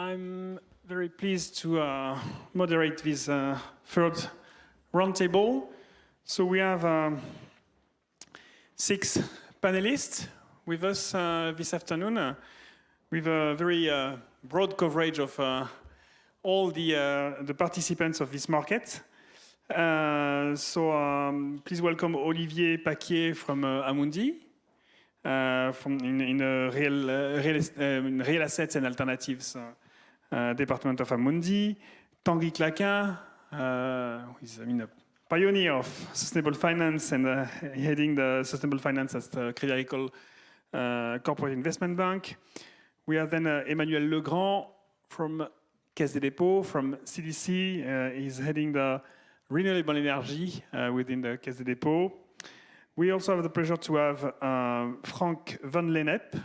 I'm very pleased to moderate this third roundtable. So we have 6 panelists with us this afternoon with a very broad coverage of all the participants of this market. Please welcome Olivier Paquier from Amundi, in real assets and alternatives department of Amundi. Tanguy Claquin, who is a pioneer of sustainable finance and heading the sustainable finance at the Crédit Agricole Corporate Investment Bank. We have then Emmanuel Legrand from Caisse des Dépôts, from CDC. He's heading the renewable energy within the Caisse des Dépôts. We also have the pleasure to have Frank van Lennep,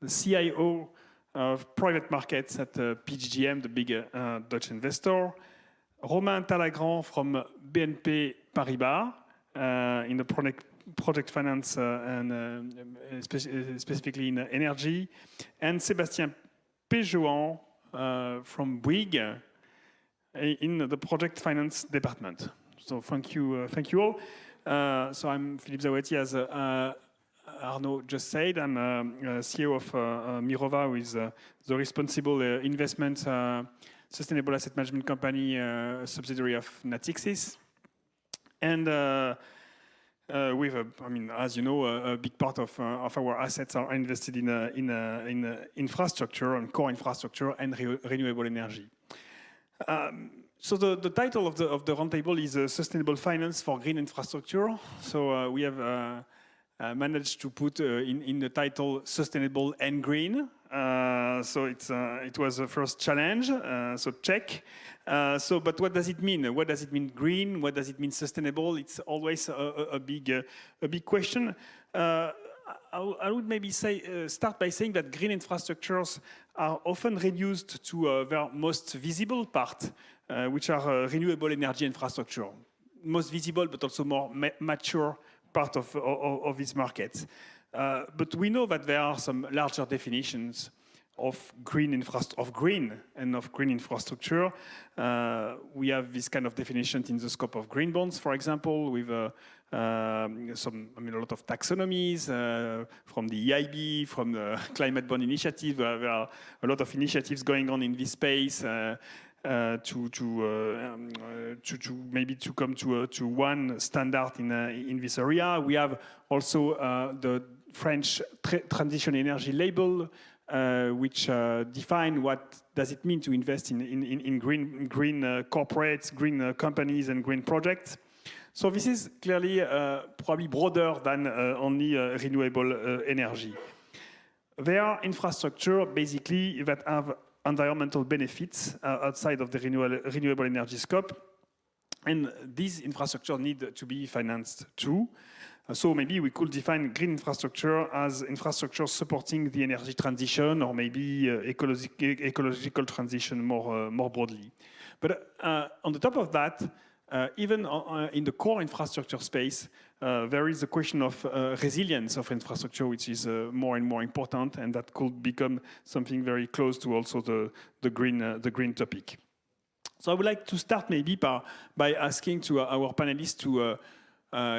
the CIO of private markets at PGGM, the big Dutch investor. Romain Talagrand from BNP Paribas in the project finance and specifically in energy. And Sébastien Péjoan from Bouygues in the project finance department. So thank you all. So I'm Philippe Zawati, as Arnaud just said. I'm CEO of Mirova, who is the responsible investment sustainable asset management company, subsidiary of Natixis. And with, as you know, a big part of our assets are invested in infrastructure, and core infrastructure, and renewable energy. So the title of the roundtable is Sustainable Finance for Green Infrastructure. So we have managed to put in the title Sustainable and Green. So it was the first challenge, so check. But what does it mean? What does it mean green? What does it mean sustainable? It's always a big question. I would maybe start by saying that green infrastructures are often reduced to their most visible part, which are renewable energy infrastructure. Most visible, but also more mature part of this market. But we know that there are some larger definitions of green infrastructure. We have this kind of definition in the scope of green bonds, for example, with a lot of taxonomies from the EIB, from the Climate Bond Initiative. There are a lot of initiatives going on in this space to come to one standard in this area. We have also the French transition energy label, which define what does it mean to invest in green corporates, green companies, and green projects. So this is clearly probably broader than only renewable energy. There are infrastructure basically that have environmental benefits outside of the renewable energy scope, and these infrastructure need to be financed too. So maybe we could define green infrastructure as infrastructure supporting the energy transition, or maybe ecological transition more broadly. But on the top of that, even in the core infrastructure space, there is a question of resilience of infrastructure, which is more and more important, and that could become something very close to also the green topic. So I would like to start maybe by asking to our panelists to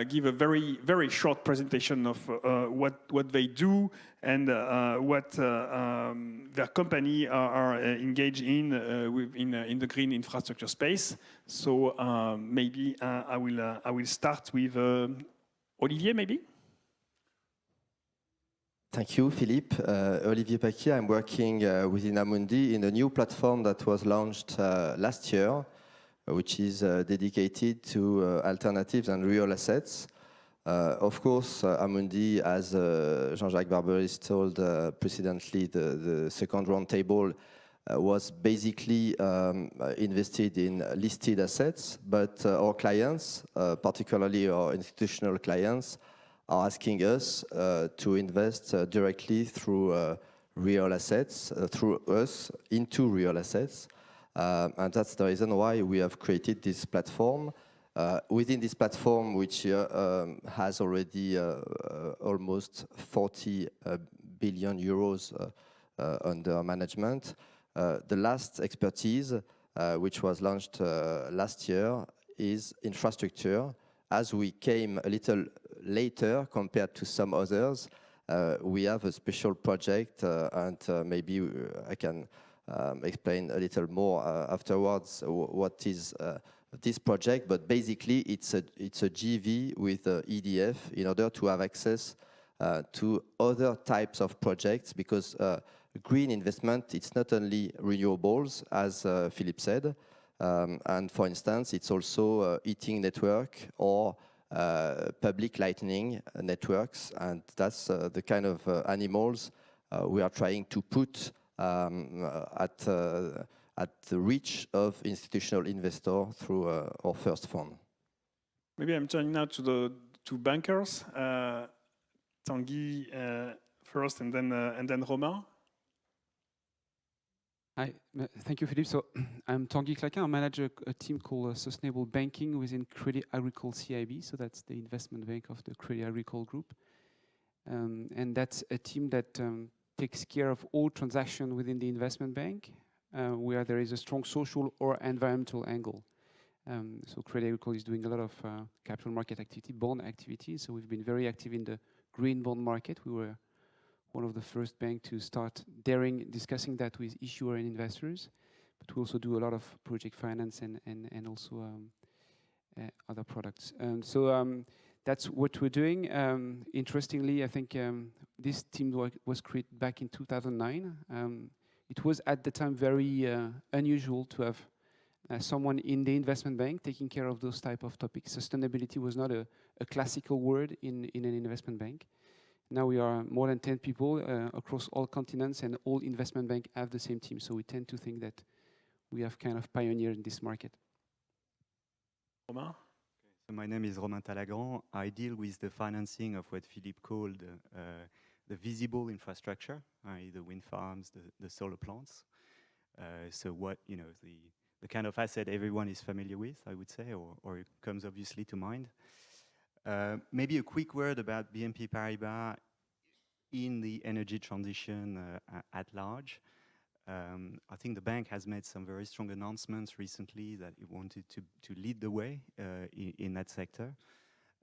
give a very, very short presentation of what they do and what their company are engaged in the green infrastructure space. So maybe I will start with Olivier, maybe. Thank you, Philippe. Olivier Paquier. I'm working within Amundi in a new platform that was launched last year, which is dedicated to alternatives and real assets. Of course, Amundi, as Jean-Jacques Barberis told precedently, the second roundtable was basically invested in listed assets, but our clients, particularly our institutional clients, are asking us to invest directly through real assets, through us, into real assets. And that's the reason why we have created this platform. Within this platform, which has already almost 40 billion euros under management, The last expertise, which was launched last year, is infrastructure. As we came a little later compared to some others, we have a special project, and maybe I can explain a little more afterwards what is this project. But basically, it's a JV with EDF in order to have access to other types of projects, because green investment, it's not only renewables, as Philippe said, and for instance, it's also heating network or public lighting networks, and that's the kind of animals we are trying to put at the reach of institutional investor through our first fund. Maybe I'm turning now to the two bankers, Tanguy first, and then Romain. Hi, thank you, Philippe. So I'm Tanguy Claquin. I manage a team called Sustainable Banking within Crédit Agricole CIB. So that's the investment bank of the Crédit Agricole group. And that's a team that takes care of all transactions within the investment bank, where there is a strong social or environmental angle. So Crédit Agricole is doing a lot of capital market activity, bond activity. So we've been very active in the green bond market. We were one of the first banks to start discussing that with issuer and investors. But we also do a lot of project finance and also other products. So that's what we're doing. Interestingly, I think this team was created back in 2009. It was at the time very unusual to have someone in the investment bank taking care of those type of topics. Sustainability was not a classical word in an investment bank. Now we are more than 10 people across all continents, and all investment banks have the same team. So we tend to think that we have kind of pioneered in this market. Romain? So my name is Romain Talagrand. I deal with the financing of what Philippe called the visible infrastructure, i.e. the wind farms, the solar plants. So what, you know, the kind of asset everyone is familiar with, I would say, or it comes obviously to mind. Maybe a quick word about BNP Paribas in the energy transition at large. I think the bank has made some very strong announcements recently that it wanted to lead the way in that sector.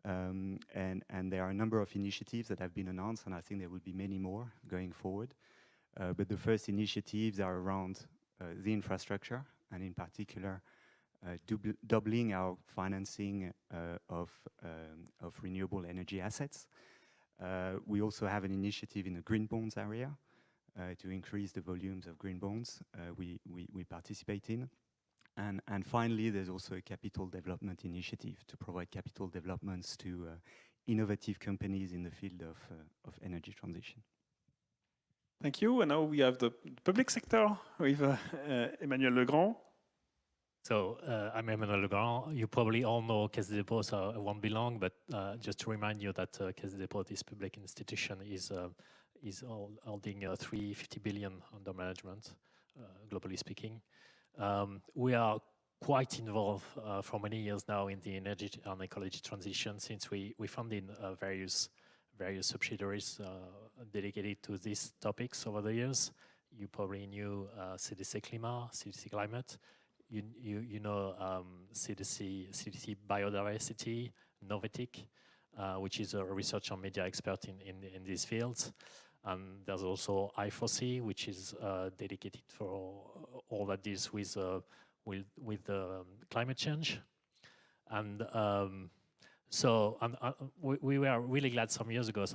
And there are a number of initiatives that have been announced, and I think there will be many more going forward. But the first initiatives are around the infrastructure, and in particular, doubling our financing of renewable energy assets. We also have an initiative in the green bonds area to increase the volumes of green bonds we participate in. And finally, there's also a capital development initiative to provide capital developments to innovative companies in the field of energy transition. Thank you. And now we have the public sector with Emmanuel Legrand. So I'm Emmanuel Legrand. You probably all know Caisse des Dépôts, so I won't be long, but just to remind you that Caisse des Dépôts, this public institution, is holding 350 billion under management, globally speaking. We are quite involved for many years now in the energy and ecology transition, since we funded various subsidiaries dedicated to these topics over the years. You probably knew CDC Climat, CDC Climate. You know CDC Biodiversity, Rethink, which is a research and media expert in these fields. And there's also I4C, which is dedicated for all that deals with climate change. And we were really glad some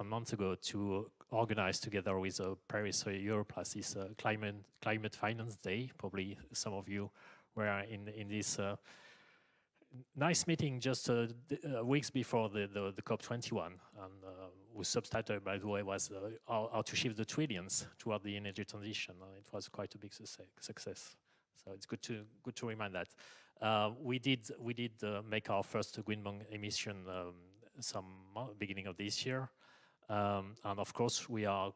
months ago, to organize together with Paris EUROPLACE this climate finance day. Probably some of you were in this nice meeting just weeks before the COP21, and whose subtitle, by the way, was how to shift the trillions toward the energy transition. It was quite a big success. So it's good to remind that. We did make our first green bond emission beginning of this year, and of course we are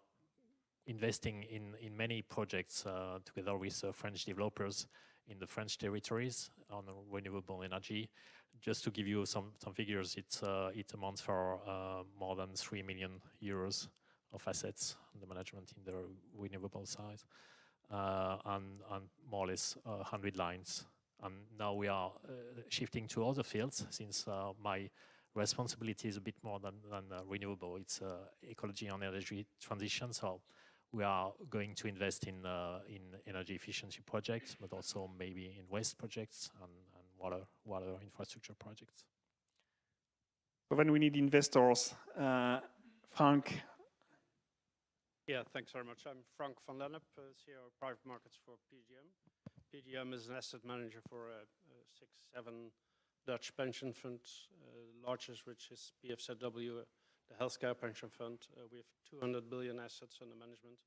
investing in many projects together with French developers in the French territories on renewable energy. Just to give you some figures, it amounts for more than 3 million euros of assets under management in the renewable side. on more or less 100 lines. And now we are shifting to other fields, since my responsibility is a bit more than renewable. It's ecology and energy transition. So we are going to invest in energy efficiency projects, but also maybe in waste projects and water infrastructure projects. So then we need investors. Frank. Yeah, thanks very much. I'm Frank van Lennep, CEO of Private Markets for PGM. PGM is an asset manager for 6-7 Dutch pension funds, largest which is PFZW, the healthcare pension fund. We have 200 billion assets under management.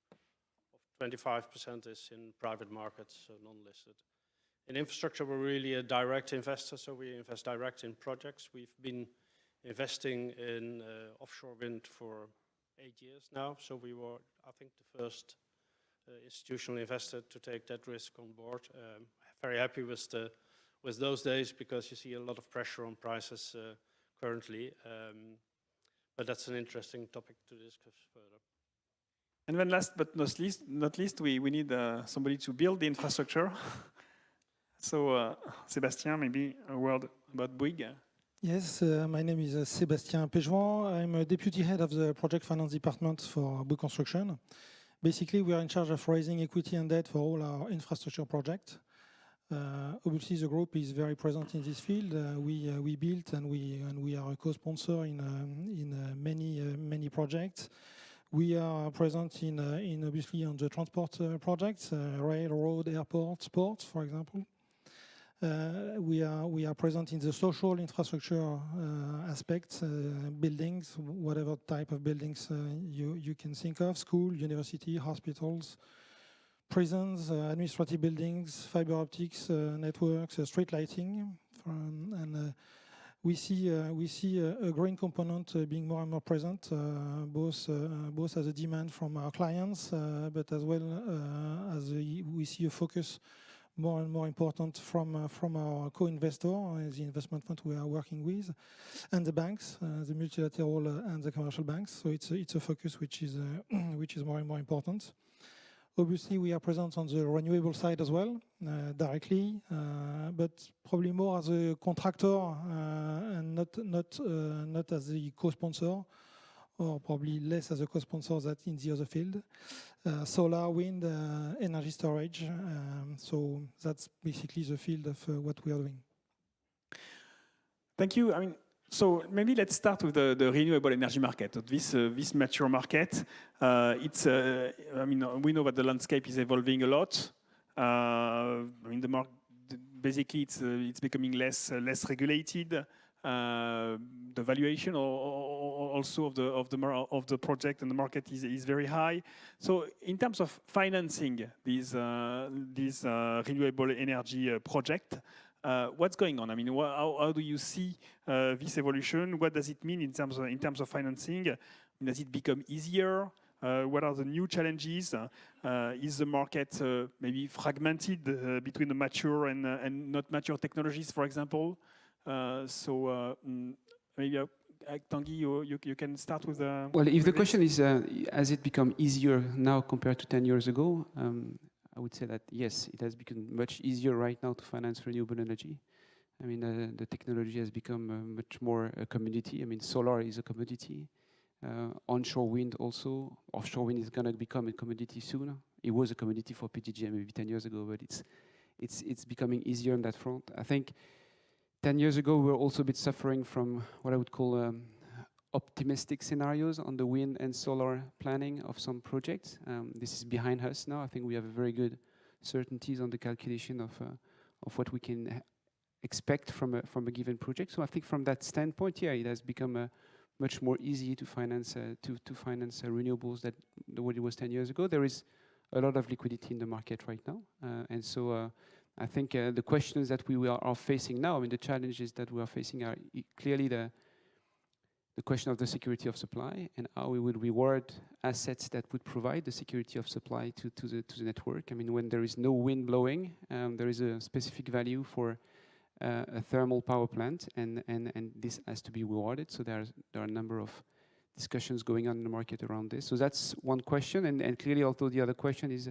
Of 25% is in private markets, non-listed. In infrastructure, we're really a direct investor, so we invest direct in projects. We've been investing in offshore wind for 8 years now, so we were, I think, the first institutional investor to take that risk on board. Very happy with those days, because you see a lot of pressure on prices currently, but that's an interesting topic to discuss further. And then last but not least, we need somebody to build the infrastructure. So Sébastien, maybe a word about Bouygues. Yes, my name is Sébastien Péjouan. I'm a deputy head of the project finance department for Bouygues Construction. Basically, we are in charge of raising equity and debt for all our infrastructure projects. Obviously, the group is very present in this field. We built and we are a co-sponsor in many projects. We are present in obviously on the transport projects, railroad, airport, sports, for example. We are present in the social infrastructure aspects, buildings, whatever type of buildings you can think of, school, university, hospitals, prisons, administrative buildings, fiber optics, networks, street lighting. And we see a green component being more and more present, both as a demand from our clients, but as well as we see a focus more and more important from our co-investor, the investment fund we are working with, and the banks, the multilateral and the commercial banks. So it's a focus which is more and more important. Obviously, we are present on the renewable side as well, directly, but probably more as a contractor and not as a co-sponsor, or probably less as a co-sponsor than in the other field. Solar, wind, energy storage. So that's basically the field of what we are doing. Thank you. I mean, so maybe let's start with the renewable energy market. This mature market. It's. I mean, we know that the landscape is evolving a lot. I mean, basically it's becoming less regulated. The valuation also of the project and the market is very high. So in terms of financing these renewable energy project, what's going on? I mean, how do you see this evolution? What does it mean in terms of financing? Does it become easier? What are the new challenges? Is the market maybe fragmented between the mature and not mature technologies, for example? So maybe Tanguy, you can start with. Well, if the question is, has it become easier now compared to 10 years ago? I would say that yes, it has become much easier right now to finance renewable energy. I mean, the technology has become much more a commodity. I mean, solar is a commodity. Onshore wind also. Offshore wind is going to become a commodity soon. It was a commodity for PGM maybe 10 years ago, but it's becoming easier on that front. I think 10 years ago, we were also a bit suffering from what I would call optimistic scenarios on the wind and solar planning of some projects. This is behind us now. I think we have very good certainties on the calculation of what we can expect from a given project. So I think from that standpoint, yeah, it has become much more easy to finance renewables than what it was 10 years ago. There is a lot of liquidity in the market right now, and so. I think the questions that we are facing now, I mean, the challenges that we are facing are clearly the question of the security of supply and how we would reward assets that would provide the security of supply to the network. I mean, when there is no wind blowing, there is a specific value for a thermal power plant, and this has to be rewarded. So there are a number of discussions going on in the market around this. So that's one question, and clearly, although the other question is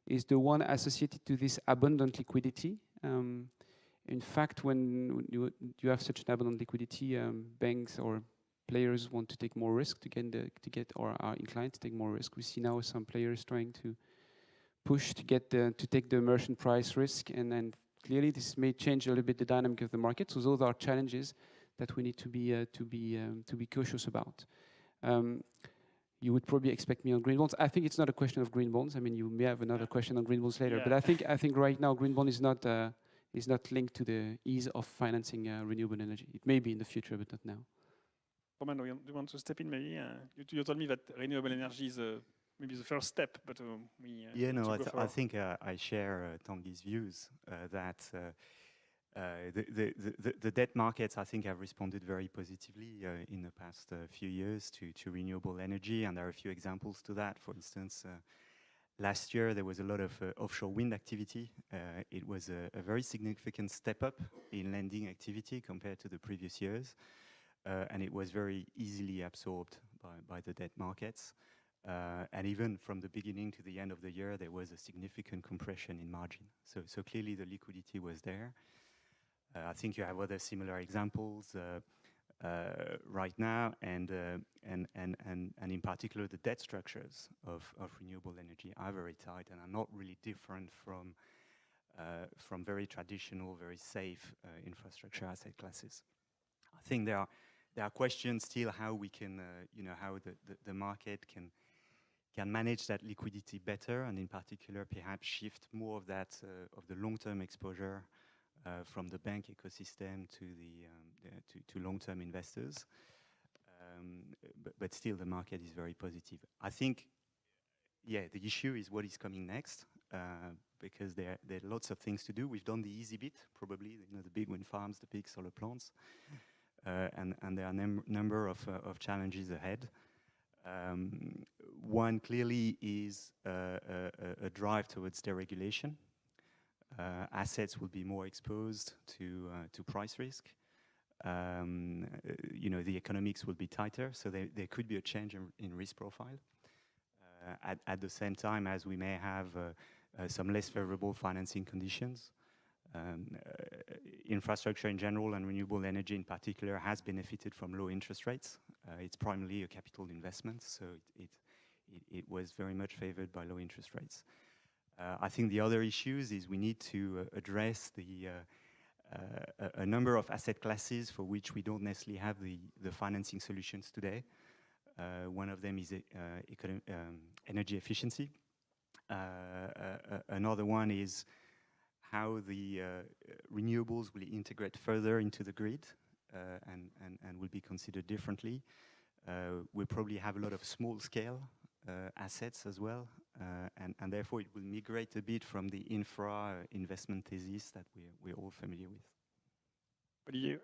is the one associated to this abundant liquidity. In fact, when you have such an abundant liquidity, banks or players want to take more risk to get or are inclined to take more risk. We see now some players trying to push to take the merchant price risk, and clearly this may change a little bit the dynamic of the market. So those are challenges that we need to be cautious about. You would probably expect me on green bonds. I think it's not a question of green bonds. I mean, you may have another question on green bonds later, but I think right now green bond is not linked to the ease of financing renewable energy. It may be in the future, but not now. Roman, do you want to step in maybe? You told me that renewable energy is maybe the first step, but I think I share Tanguy's views that the debt markets, I think, have responded very positively in the past few years to renewable energy, and there are a few examples to that. For instance, last year there was a lot of offshore wind activity. It was a very significant step up in lending activity compared to the previous years, and it was very easily absorbed by the debt markets. And even from the beginning to the end of the year, there was a significant compression in margin. So clearly the liquidity was there. I think you have other similar examples right now, and in particular the debt structures of renewable energy are very tight and are not really different from very traditional, very safe infrastructure asset classes. I think there are questions still how we can, how the market can manage that liquidity better, and in particular perhaps shift more of that of the long-term exposure from the bank ecosystem to long-term investors. But still the market is very positive. I think, the issue is what is coming next, because there are lots of things to do. We've done the easy bit, probably, the big wind farms, the big solar plants, and there are a number of challenges ahead. One clearly is a drive towards deregulation. Assets will be more exposed to price risk. The economics will be tighter, so there could be a change in risk profile. At the same time as we may have some less favorable financing conditions. Infrastructure in general and renewable energy in particular has benefited from low interest rates. It's primarily a capital investment, so it was very much favored by low interest rates. I think the other issues is we need to address a number of asset classes for which we don't necessarily have the financing solutions today. One of them is energy efficiency. Another one is how the renewables will integrate further into the grid and will be considered differently. We'll probably have a lot of small-scale assets as well, and therefore it will migrate a bit from the infra investment thesis that we're all familiar with. But you,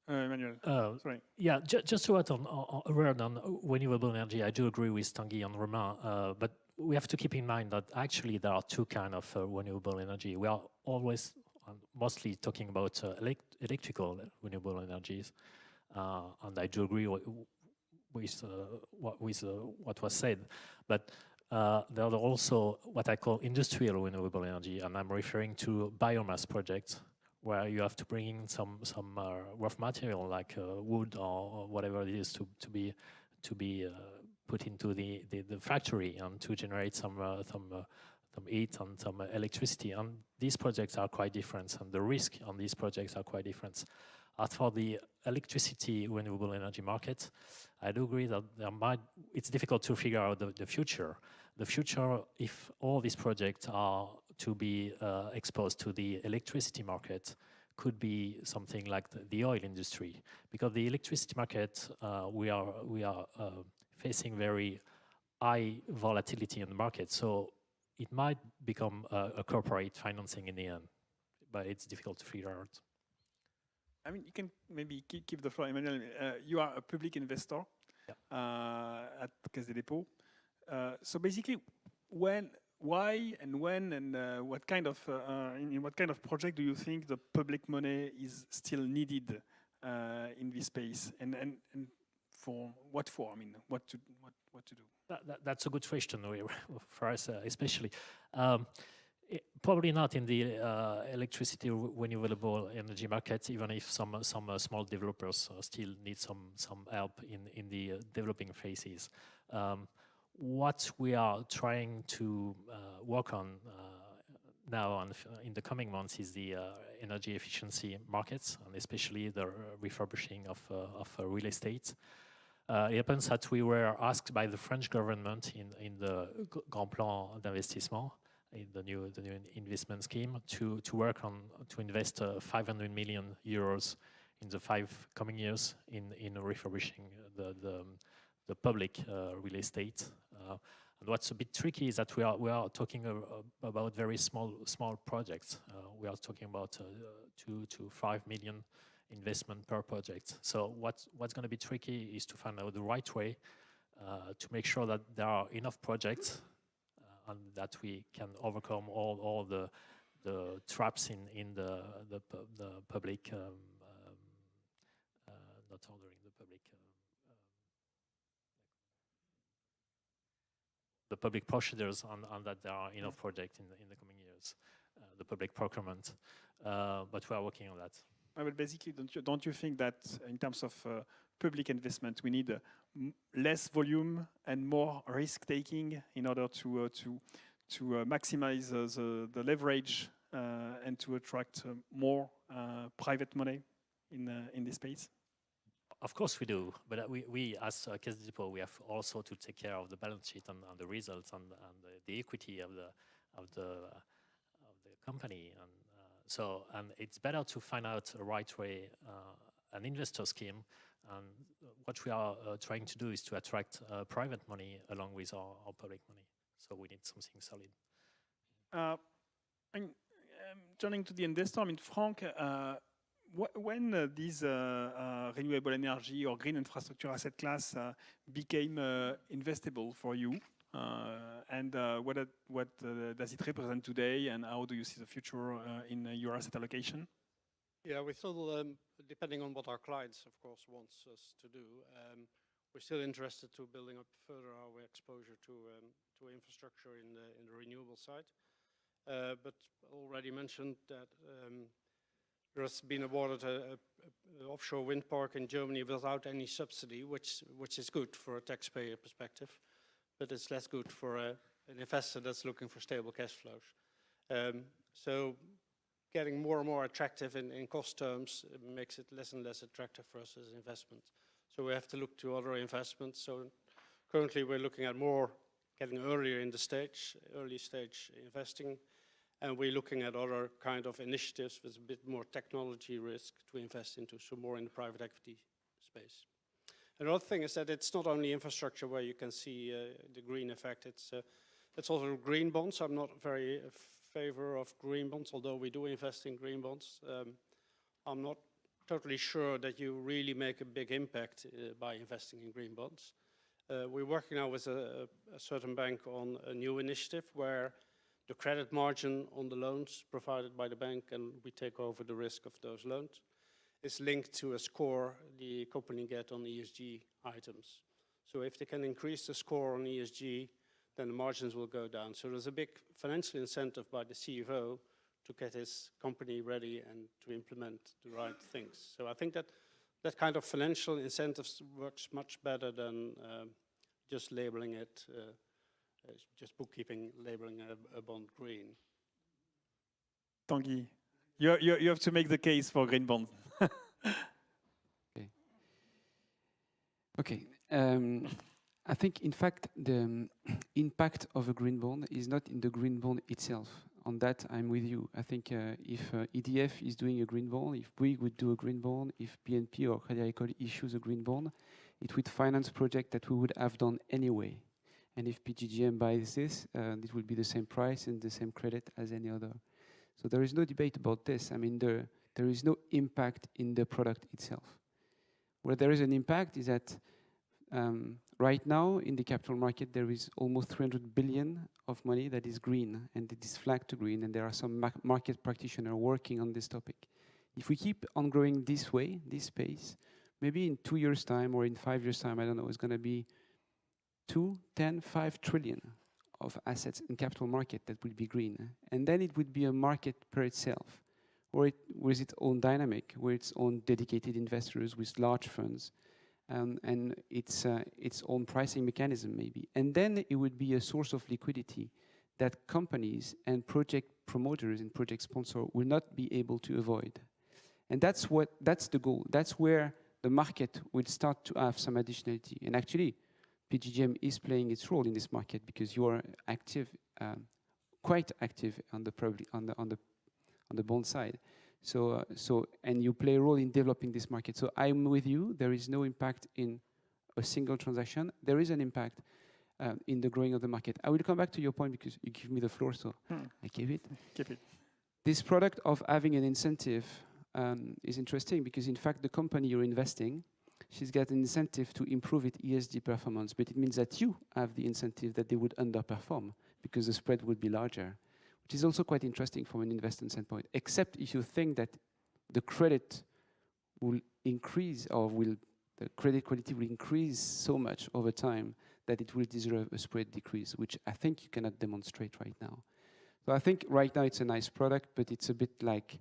Emmanuel, sorry. Yeah, just to add a word on renewable energy, I do agree with Tanguy and Romain, but we have to keep in mind that actually there are two kinds of renewable energy. We are always mostly talking about electrical renewable energies, and I do agree with what was said, but there are also what I call industrial renewable energy, and I'm referring to biomass projects where you have to bring in some rough material like wood or whatever it is to be put into the factory and to generate some heat and some electricity. And these projects are quite different, and the risk on these projects are quite different. As for the electricity renewable energy market, I do agree that it's difficult to figure out the future. The future, if all these projects are to be exposed to the electricity market, could be something like the oil industry, because the electricity market we are facing very high volatility in the market, so it might become a corporate financing in the end, but it's difficult to figure out. I mean, you can maybe keep the floor, Emmanuel. You are a public investor at Caisse des Dépôts. So basically, why and when and what kind of in what kind of project do you think the public money is still needed in this space, and for what for? I mean, what what to do? That's a good question for us, especially. Probably not in the electricity renewable energy market, even if some small developers still need some help in the developing phases. What we are trying to work on now and in the coming months is the energy efficiency markets, and especially the refurbishing of real estate. It happens that we were asked by the French government in the Grand Plan d'Investissement, in the new investment scheme, to work on to invest 500 million euros in the 5 coming years in refurbishing the public real estate. And what's a bit tricky is that we are talking about very small projects. We are talking about 2 to 5 million investment per project. So what's going to be tricky is to find out the right way to make sure that there are enough projects and that we can overcome all the traps in the public, not ordering the public procedures, and that there are enough projects in the coming years, the public procurement. But we are working on that. But basically, don't you think that in terms of public investment, we need less volume and more risk taking in order to maximize the leverage and to attract more private money in this space? Of course we do, but we as Caisse des Dépôts, we have also to take care of the balance sheet and the results and the equity of the company, and it's better to find out a right way, an investor scheme, and what we are trying to do is to attract private money along with our public money. So we need something solid. Turning to the investor, I mean, Frank, when these renewable energy or green infrastructure asset class became investable for you, and what does it represent today, and how do you see the future in your asset allocation? Yeah, we still, depending on what our clients, of course, wants us to do, we're still interested to building up further our exposure to infrastructure in the renewable side. But already mentioned that there's been awarded an offshore wind park in Germany without any subsidy, which is good for a taxpayer perspective, but it's less good for an investor that's looking for stable cash flows. So getting more and more attractive in cost terms makes it less and less attractive for us as an investment. So we have to look to other investments. So currently we're looking at more getting earlier in the stage, early stage investing, and we're looking at other kind of initiatives with a bit more technology risk to invest into, so more in the private equity space. Another thing is that it's not only infrastructure where you can see the green effect, it's also green bonds. I'm not very in favor of green bonds, although we do invest in green bonds. I'm not totally sure that you really make a big impact by investing in green bonds. We're working now with a certain bank on a new initiative where the credit margin on the loans provided by the bank, and we take over the risk of those loans, is linked to a score the company get on ESG items. So if they can increase the score on ESG, then the margins will go down. So there's a big financial incentive by the CFO to get his company ready and to implement the right things. So I think that kind of financial incentives works much better than just labeling it, just bookkeeping, labeling a bond green. Tanguy, you have to make the case for green bond. Okay. I think, in fact, the impact of a green bond is not in the green bond itself. On that, I'm with you. I think if EDF is doing a green bond, if Bouygues would do a green bond, if BNP or Crédit Agricole issues a green bond, it would finance project that we would have done anyway. And if PGGM buys this, it will be the same price and the same credit as any other. So there is no debate about this. I mean, there is no impact in the product itself. Where there is an impact is that right now in the capital market there is almost 300 billion of money that is green, and it is flagged to green, and there are some market practitioners working on this topic. If we keep on growing this way, this pace, maybe in 2 years' time or in 5 years' time, I don't know, it's going to be 2, 10, 5 trillion of assets in capital market that will be green. And then it would be a market per itself, with its own dynamic, with its own dedicated investors, with large funds, and its own pricing mechanism maybe. And then it would be a source of liquidity that companies and project promoters and project sponsors will not be able to avoid. And that's the goal. That's where the market will start to have some additionality. And actually, PGGM is playing its role in this market because you are active, quite active on the bond side. So and you play a role in developing this market. So I'm with you. There is no impact in a single transaction. There is an impact in the growing of the market. I will come back to your point because you give me the floor, so I give it. Keep it. This product of having an incentive is interesting because, in fact, the company you're investing, she's got an incentive to improve its ESG performance, but it means that you have the incentive that they would underperform because the spread would be larger, which is also quite interesting from an investment standpoint, except if you think that the credit will increase or the credit quality will increase so much over time that it will deserve a spread decrease, which I think you cannot demonstrate right now. So I think right now it's a nice product, but it's a bit like,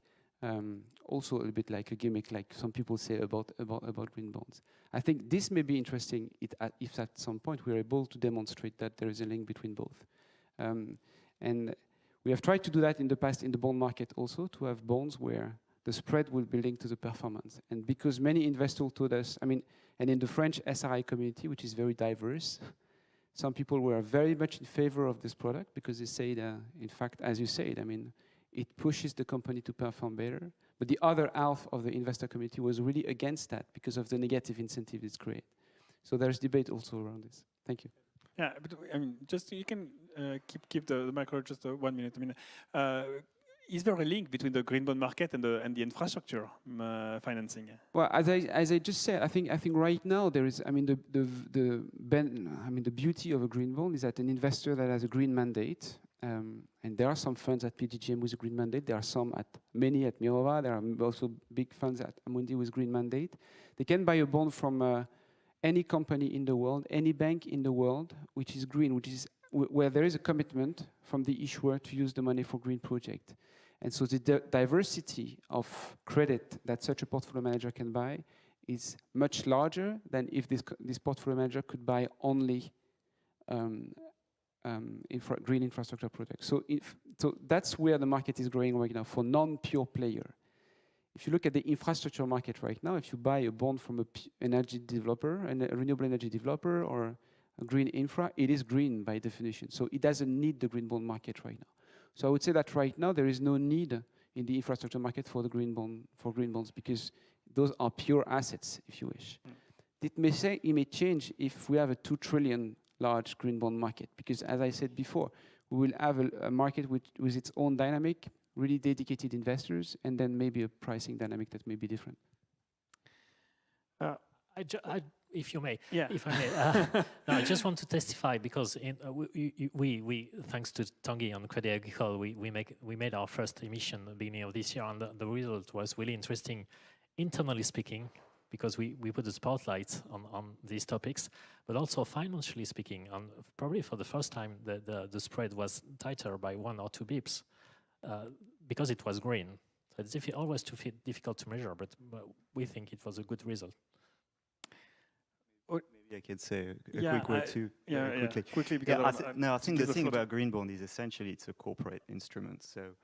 also a bit like a gimmick, like some people say about green bonds. I think this may be interesting if at some point we're able to demonstrate that there is a link between both. And we have tried to do that in the past in the bond market also, to have bonds where the spread will be linked to the performance. And because many investors told us, I mean, and in the French SRI community, which is very diverse, some people were very much in favor of this product because they said, in fact, as you said, I mean, it pushes the company to perform better. But the other half of the investor community was really against that because of the negative incentive it's created. So there's debate also around this. Thank you. Yeah, but I mean, just you can keep the micro just 1 minute. I mean, is there a link between the green bond market and the infrastructure financing? Well, as I just said, I think right now there is. I mean, the beauty of a green bond is that an investor that has a green mandate, and there are some funds at PGGM with a green mandate. There are many at Mirova. There are also big funds at Amundi with green mandate. They can buy a bond from any company in the world, any bank in the world, which is green, where there is a commitment from the issuer to use the money for green project. And so the diversity of credit that such a portfolio manager can buy is much larger than if this portfolio manager could buy only green infrastructure projects. So that's where the market is growing right now for non-pure player. If you look at the infrastructure market right now, if you buy a bond from an energy developer, a renewable energy developer, or a green infra, it is green by definition. So it doesn't need the green bond market right now. So I would say that right now there is no need in the infrastructure market for green bonds because those are pure assets, if you wish. It may change if we have a 2 trillion large green bond market, because as I said before, we will have a market with its own dynamic, really dedicated investors, and then maybe a pricing dynamic that may be different. If you may, yeah. If I may, no, I just want to testify because we thanks to Tanguy and Crédit Agricole, we made our first emission at the beginning of this year, and the result was really interesting, internally speaking, because we put the spotlight on these topics, but also financially speaking, and probably for the first time the spread was tighter by 1 or 2 bips because it was green. So it's always difficult to measure, but we think it was a good result. Maybe I could say a quick word too. Quickly, because I think the thing about green bond is essentially it's a corporate instrument. So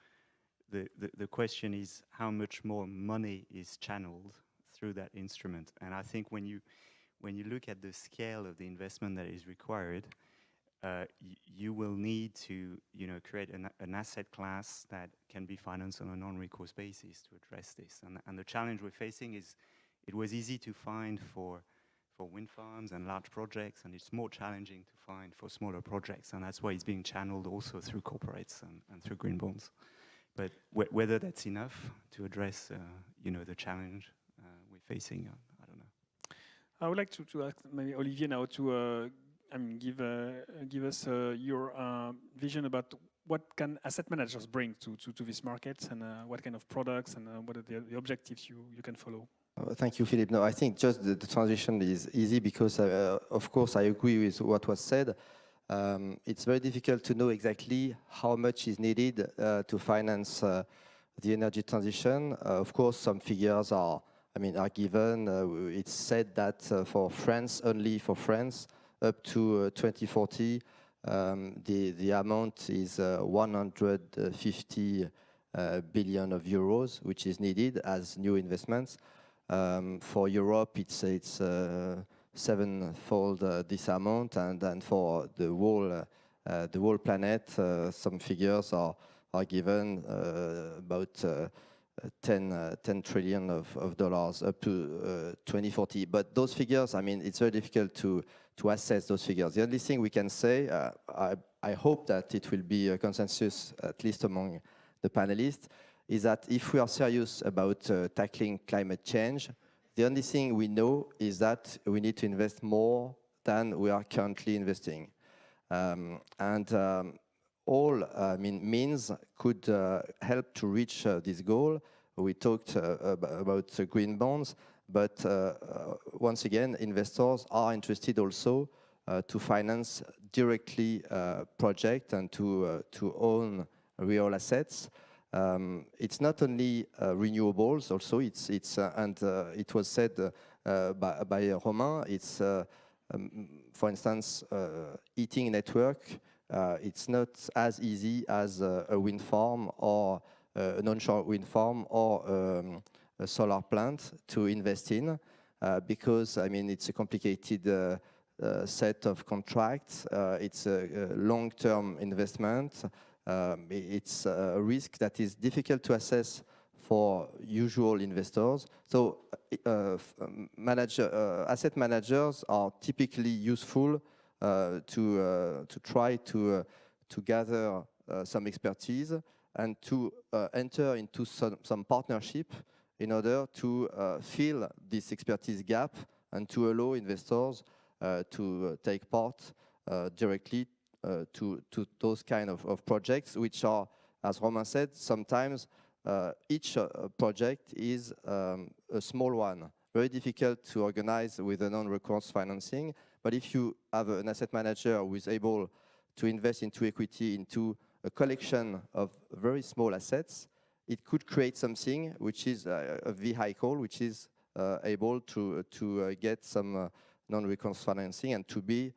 the question is how much more money is channeled through that instrument. And I think when you look at the scale of the investment that is required, you will need to create an asset class that can be financed on a non-recourse basis to address this. And the challenge we're facing is it was easy to find for wind farms and large projects, and it's more challenging to find for smaller projects, and that's why it's being channeled also through corporates and through green bonds. But whether that's enough to address the challenge we're facing, I don't know. I would like to ask maybe Olivier now to give us your vision about what can asset managers bring to this market, and what kind of products, and what are the objectives you can follow. Thank you, Philippe. No, I think just the transition is easy because, of course, I agree with what was said. It's very difficult to know exactly how much is needed to finance the energy transition. Of course, some figures are given. It's said that for France, only for France, up to 2040, the amount is 150 billion of euros, which is needed as new investments. For Europe, it's sevenfold this amount, and then for the whole planet, some figures are given about 10 trillion of dollars up to 2040. But those figures, it's very difficult to assess those figures. The only thing we can say, I hope that it will be a consensus, at least among the panelists, is that if we are serious about tackling climate change, the only thing we know is that we need to invest more than we are currently investing. All means could help to reach this goal. We talked about green bonds, but once again, investors are interested also to finance directly projects and to own real assets. It's not only renewables, also it's and it was said by Romain. It's for instance heating network. It's not as easy as a wind farm or an onshore wind farm or a solar plant to invest in because it's a complicated set of contracts. It's a long-term investment. It's a risk that is difficult to assess for usual investors. So asset managers are typically useful to try to gather some expertise and to enter into some partnership in order to fill this expertise gap and to allow investors to take part directly to those kind of projects, which are, as Romain said, sometimes each project is a small one, very difficult to organize with a non-recourse financing. But if you have an asset manager who is able to invest into equity into a collection of very small assets, it could create something which is a vehicle which is able to get some non-recourse financing and to be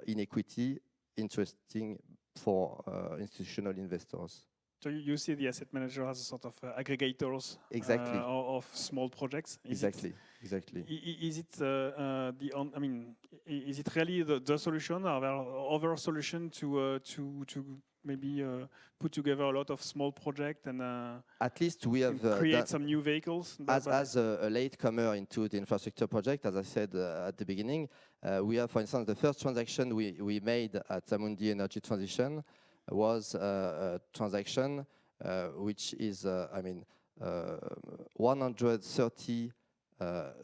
in equity interesting for institutional investors. So you see the asset manager as a sort of aggregators exactly. Of small projects. Exactly. Is it is it really the solution? Are there other solutions to maybe put together a lot of small projects and at least we have create some new vehicles? As a latecomer into the infrastructure project, as I said at the beginning, we have, for instance, the first transaction we made at Amundi Energy Transition was a transaction which is 130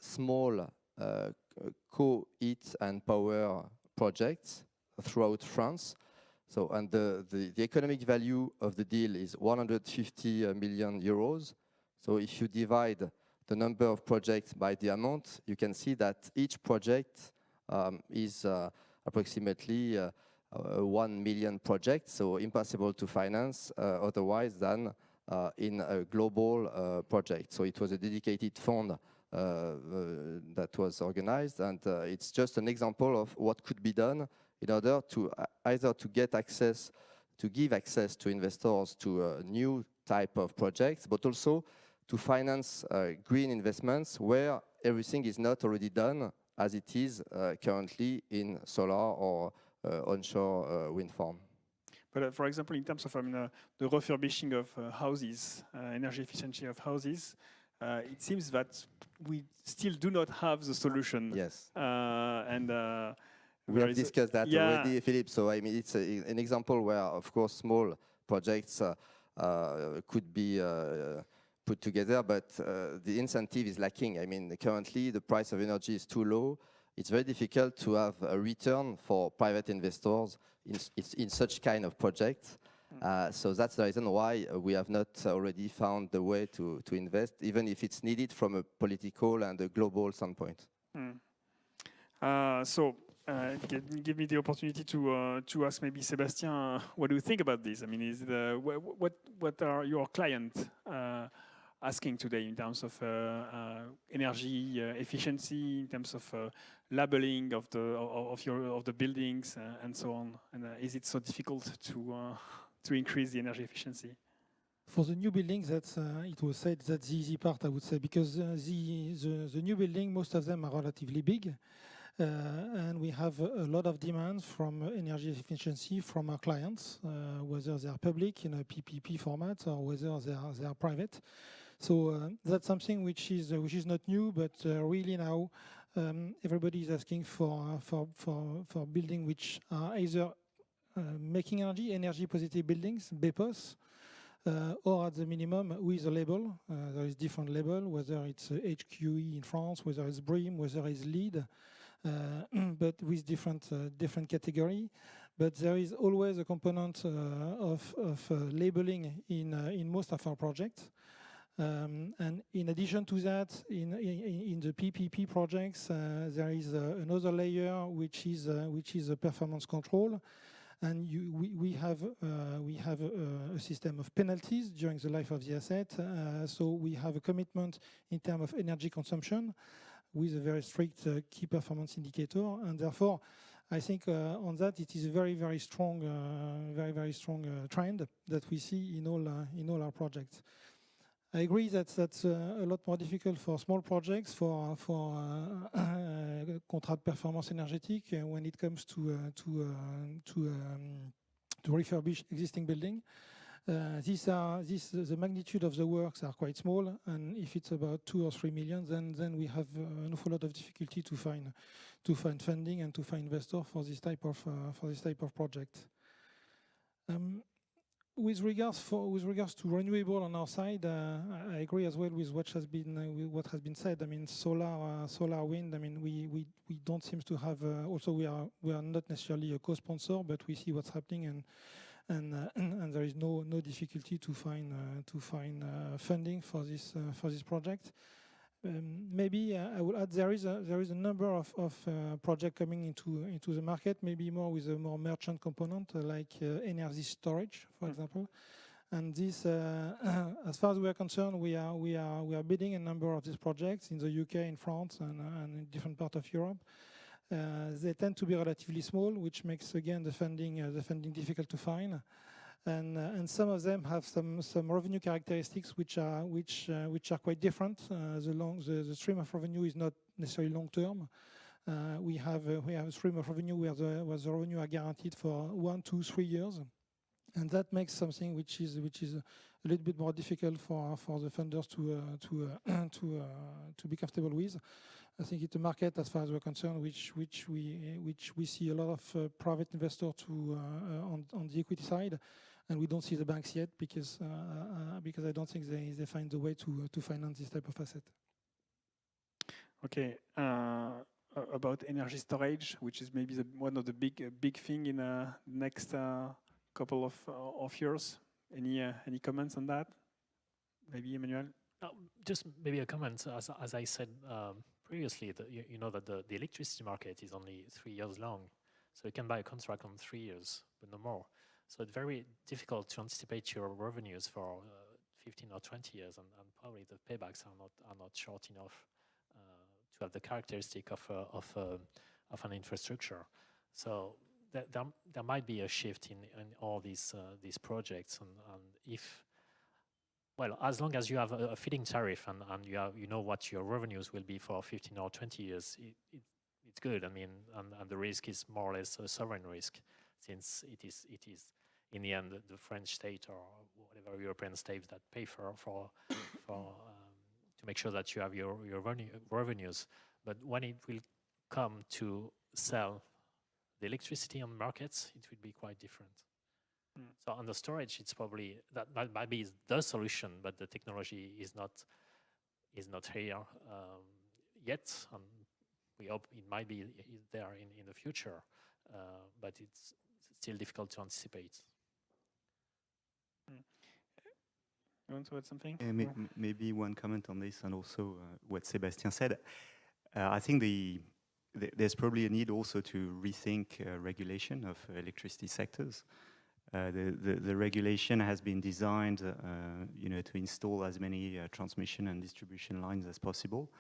small co-heat and power projects throughout France. So, and the economic value of the deal is 150 million euros. So if you divide the number of projects by the amount, you can see that each project is approximately 1 million projects, so impossible to finance otherwise than in a global project. So it was a dedicated fund that was organized, and it's just an example of what could be done in order to either to get access, to give access to investors to a new type of projects, but also to finance green investments where everything is not already done as it is currently in solar or onshore wind farm. But for example, in terms of the refurbishing of houses, energy efficiency of houses, it seems that we still do not have the solution. Yes. We have discussed that already, Philippe. So I mean, it's an example where, of course, small projects could be put together, but the incentive is lacking. I mean, currently the price of energy is too low. It's very difficult to have a return for private investors in such kind of projects. So that's the reason why we have not already found the way to invest, even if it's needed from a political and a global standpoint. Give me the opportunity to ask maybe Sébastien, what do you think about this? I mean, is what are your clients asking today in terms of energy efficiency, in terms of labeling of the buildings and so on? And is it so difficult to increase the energy efficiency? For the new buildings, that's it was said that's the easy part, I would say, because the new building, most of them are relatively big, and we have a lot of demands from energy efficiency from our clients, whether they are public in a PPP format or whether they are private. So that's something which is not new, but really now everybody is asking for buildings which are either making energy positive buildings, BEPOS, or at the minimum with a label. There is different label, whether it's HQE in France, whether it's BREEAM, whether it's LEED, but with different category. But there is always a component of labeling in most of our projects. And in addition to that, in the PPP projects, there is another layer which is a performance control. And we have a system of penalties during the life of the asset. So we have a commitment in terms of energy consumption with a very strict key performance indicator. And therefore, I think on that it is a very strong trend that we see in all our projects. I agree that that's a lot more difficult for small projects, for contract performance energetic when it comes to refurbish existing building. The magnitude of the works are quite small, and if it's about 2 or 3 million, then we have an awful lot of difficulty to find funding and to find investor for this type of project. With regards to renewable on our side, I agree as well with what has been said. I mean, solar, wind. I mean, we don't seem to have. Also, we are not necessarily a co-sponsor, but we see what's happening, and there is no difficulty to find funding for this project. Maybe I will add there is a number of projects coming into the market, maybe more with a more merchant component like energy storage, for example. And this, as far as we are concerned, we are bidding a number of these projects in the UK, in France, and in different parts of Europe. They tend to be relatively small, which makes again the funding difficult to find. And some of them have some revenue characteristics which are quite different. The stream of revenue is not necessarily long term. We have a stream of revenue where the revenue are guaranteed for 1, 2, 3 years, and that makes something which is a little bit more difficult for the funders to be comfortable with. I think it's a market, as far as we're concerned, which we see a lot of private investors on the equity side. And we don't see the banks yet because I don't think they find the way to finance this type of asset. Okay, about energy storage, which is maybe one of the big thing in the next couple of years. Any comments on that? Maybe Emmanuel. Just maybe a comment. As I said previously, you know that the electricity market is only 3 years long, so you can buy a contract on 3 years, but no more. So it's very difficult to anticipate your revenues for 15 or 20 years, and probably the paybacks are not short enough to have the characteristic of an infrastructure. So there might be a shift in all these projects, and if, well, as long as you have a feed-in tariff and you know what your revenues will be for 15 or 20 years, it's good. I mean, and the risk is more or less a sovereign risk, since it is in the end the French state or whatever European states that pay for to make sure that you have your revenues. But when it will come to sell the electricity on markets, it will be quite different. So on the storage, it's probably that might be the solution, but the technology is not here yet, and we hope it might be there in the future, but it's still difficult to anticipate. You want to add something? Maybe one comment on this and also what Sébastien said. I think there's probably a need also to rethink regulation of electricity sectors. The regulation has been designed, to install as many transmission and distribution lines as possible.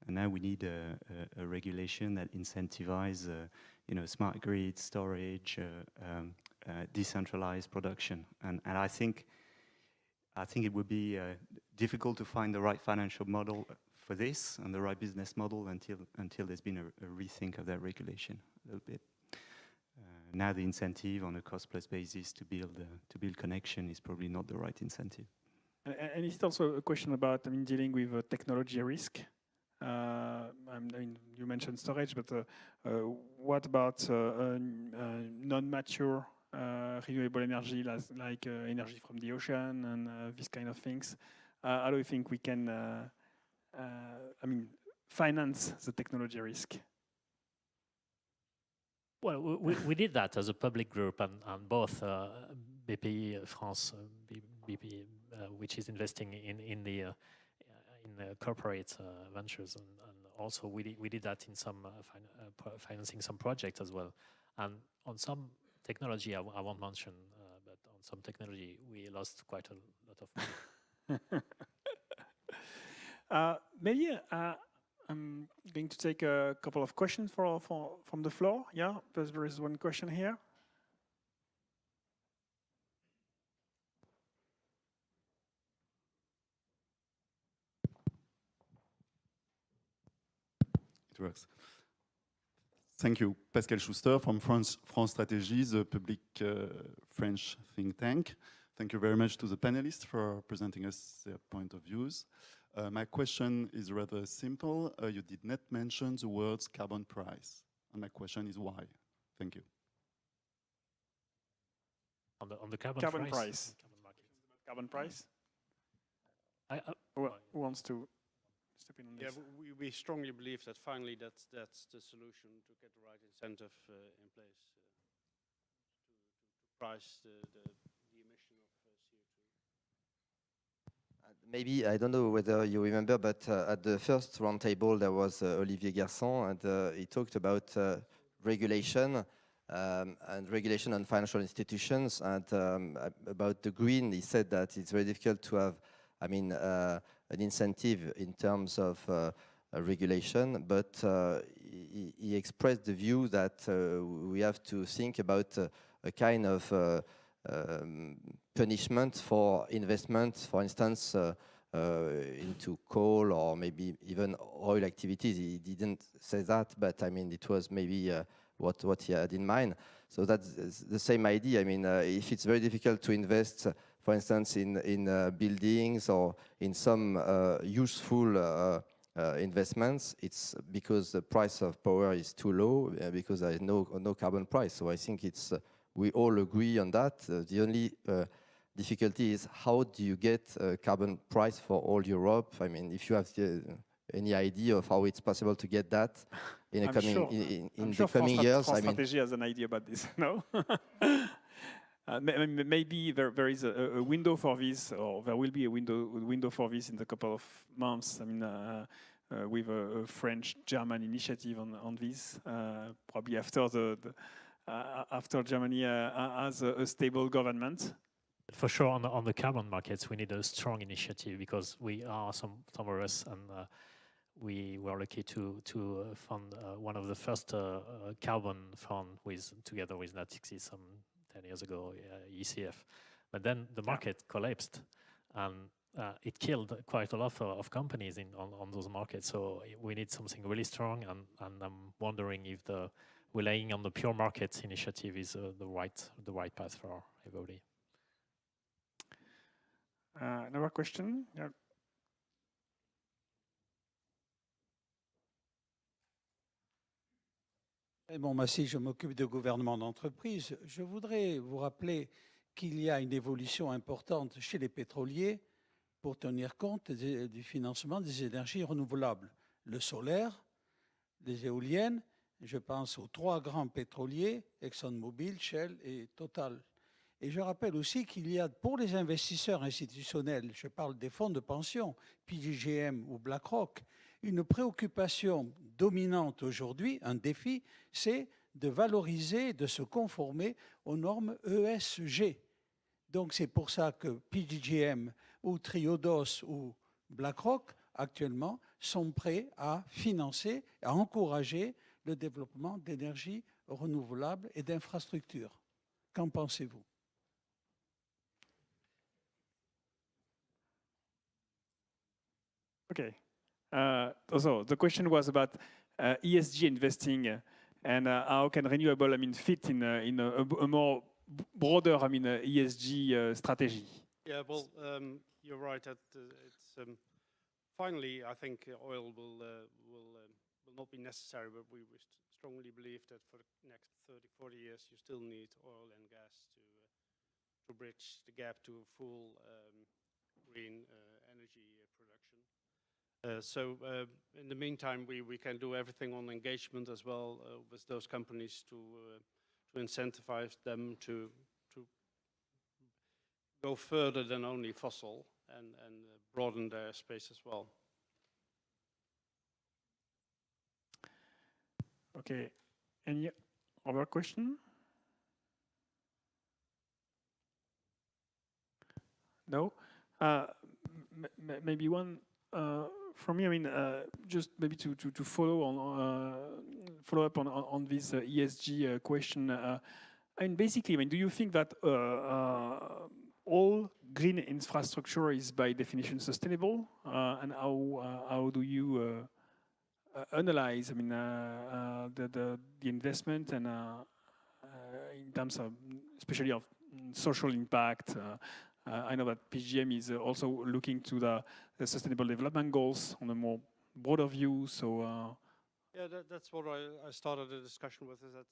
And now we need a regulation that incentivizes, smart grid, storage, decentralized production. And I think it would be difficult to find the right financial model for this and the right business model until there's been a rethink of that regulation a little bit. Now the incentive on a cost-plus basis to build connection is probably not the right incentive. And it's also a question about dealing with technology risk. You mentioned storage, but what about non-mature renewable energy, like energy from the ocean and these kind of things? How do you think we can finance the technology risk? Well, we did that as a public group, and both BPI France, BPI, which is investing in the corporate ventures, and also we did that in some financing some projects as well. And on some technology, I won't mention, but on some technology we lost quite a lot of money. Maybe I'm going to take a couple of questions from the floor. Yeah, there is one question here. It works. Thank you. Pascal Schuster from France Stratégie, the public French think tank. Thank you very much to the panelists for presenting us their point of views. My question is rather simple. You did not mention the words carbon price. And my question is why? Thank you. On the carbon price. Carbon price? Who wants to step in on this? Yeah, we strongly believe that finally that's the solution to get the right incentive in place to price the emission of CO2. Maybe, I don't know whether you remember, but at the first roundtable there was Olivier Garçon, and he talked about regulation and regulation on financial institutions, and about the green. He said that it's very difficult to have, an incentive in terms of regulation, but he expressed the view that we have to think about a kind of punishment for investment, for instance, into coal or maybe even oil activities. He didn't say that, but it was maybe what he had in mind. So that's the same idea. If it's very difficult to invest, for instance, in buildings or in some useful investments, it's because the price of power is too low, because there is no carbon price. So I think it's we all agree on that. The only difficulty is how do you get a carbon price for all Europe? If you have any idea of how it's possible to get that in the coming years. France Stratégie has an idea about this. No. Maybe there is a window for this, or there will be a window for this in a couple of months. With a French-German initiative on this, probably after Germany has a stable government. For sure, on the carbon markets, we need a strong initiative, because we are some of us, and we were lucky to fund one of the first carbon fund together with Natixis some 10 years ago, ECF. But then the market collapsed, and it killed quite a lot of companies on those markets. So we need something really strong, and I'm wondering if the relying on the pure markets initiative is the right path for everybody. Another question? Yeah. Bon, moi, si je m'occupe de gouvernement d'entreprise, je voudrais vous rappeler qu'il y a une évolution importante chez les pétroliers pour tenir compte du financement des énergies renouvelables. Le solaire, les éoliennes, je pense aux 3 grands pétroliers, ExxonMobil, Shell et Total. Et je rappelle aussi qu'il y a pour les investisseurs institutionnels, je parle des fonds de pension, PGGM ou BlackRock, une préoccupation dominante aujourd'hui, un défi, c'est de valoriser, de se conformer aux normes ESG. Donc c'est pour ça que PGGM ou Triodos ou BlackRock actuellement sont prêts à financer, à encourager le développement d'énergies renouvelables et d'infrastructures. Qu'en pensez-vous? Okay. So the question was about ESG investing and how can renewable, fit in a more broader, ESG strategy. Yeah, well, you're right. That it's finally, I think oil will not be necessary, but we strongly believe that for the next 30, 40 years, you still need oil and gas to bridge the gap to full green energy production. So in the meantime, we can do everything on engagement as well with those companies to incentivize them to go further than only fossil and broaden their space as well. Okay. Any other question? No? Maybe one from me. Just maybe to follow up on this ESG question. And basically, do you think that all green infrastructure is by definition sustainable? And how do you analyze, the investment and in terms of, especially of social impact? I know that PGM is also looking to the Sustainable Development Goals on a more broader view. So yeah, that's what I started the discussion with. Is that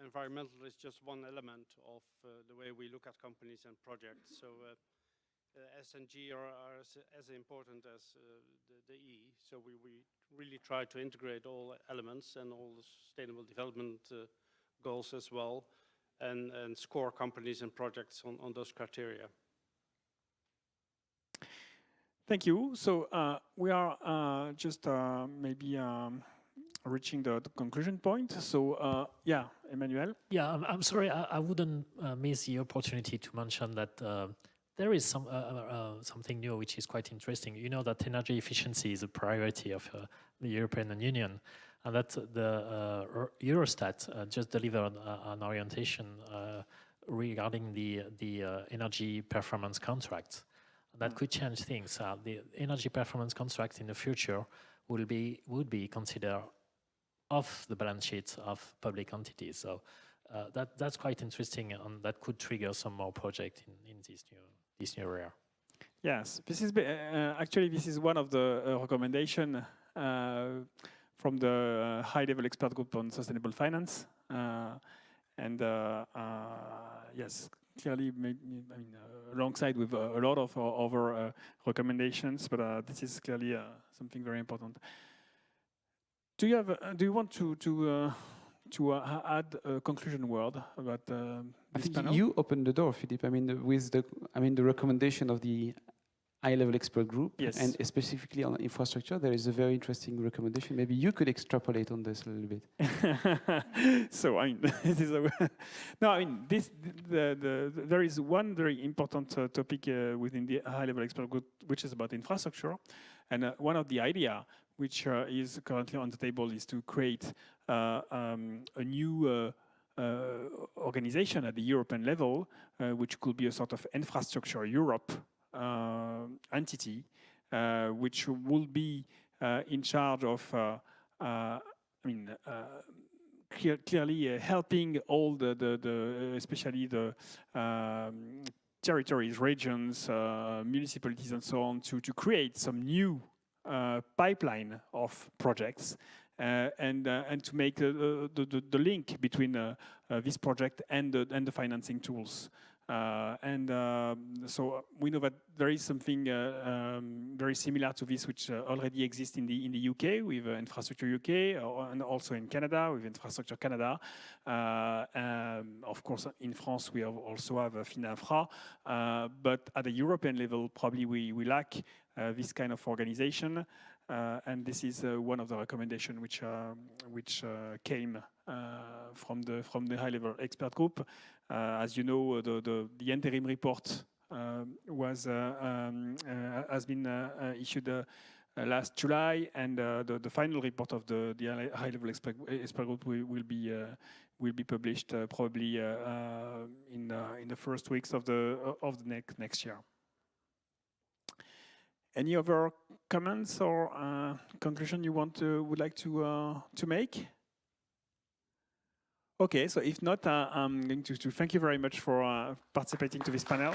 environmental is just one element of the way we look at companies and projects. So S and G are as important as the E. So we really try to integrate all elements and all the sustainable development goals as well, and score companies and projects on those criteria. Thank you. So we are just maybe reaching the conclusion point. So yeah, Emmanuel. Yeah, I'm sorry, I wouldn't miss the opportunity to mention that there is something new which is quite interesting. You know that energy efficiency is a priority of the European Union, and that the Eurostat just delivered an orientation regarding the energy performance contracts. That could change things. The energy performance contracts in the future would be considered off the balance sheets of public entities. So that's quite interesting, and that could trigger some more projects in this new area. Yes, this is actually this is one of the recommendation from the high-level expert group on sustainable finance, and yes, clearly, alongside with a lot of other recommendations, but this is clearly something very important. Do you want to add a conclusion word about this panel? You opened the door, Philippe. With the recommendation of the high-level expert group, yes, and specifically on infrastructure, there is a very interesting recommendation. Maybe you could extrapolate on this a little bit. So this is there is one very important topic within the high-level expert group, which is about infrastructure, and one of the idea which is currently on the table is to create a new organization at the European level, which could be a sort of infrastructure Europe entity, which will be in charge of, clearly helping all the especially the territories, regions, municipalities, and so on, to create some new pipeline of projects, and to make the link between this project and the financing tools. So we know that there is something very very similar to this which already exists in the UK with Infrastructure UK, and also in Canada with Infrastructure Canada. Of course, in France we also have FinInfra, but at the European level, probably we lack this kind of organization. And this is one of the recommendations which came from the high-level expert group. As you know, the interim report has been issued last July, and the final report of the high-level expert group will be published probably in the first weeks of the next year. Any other comments or conclusion you would like to make? Okay, so if not, I'm going to thank you very much for participating to this panel.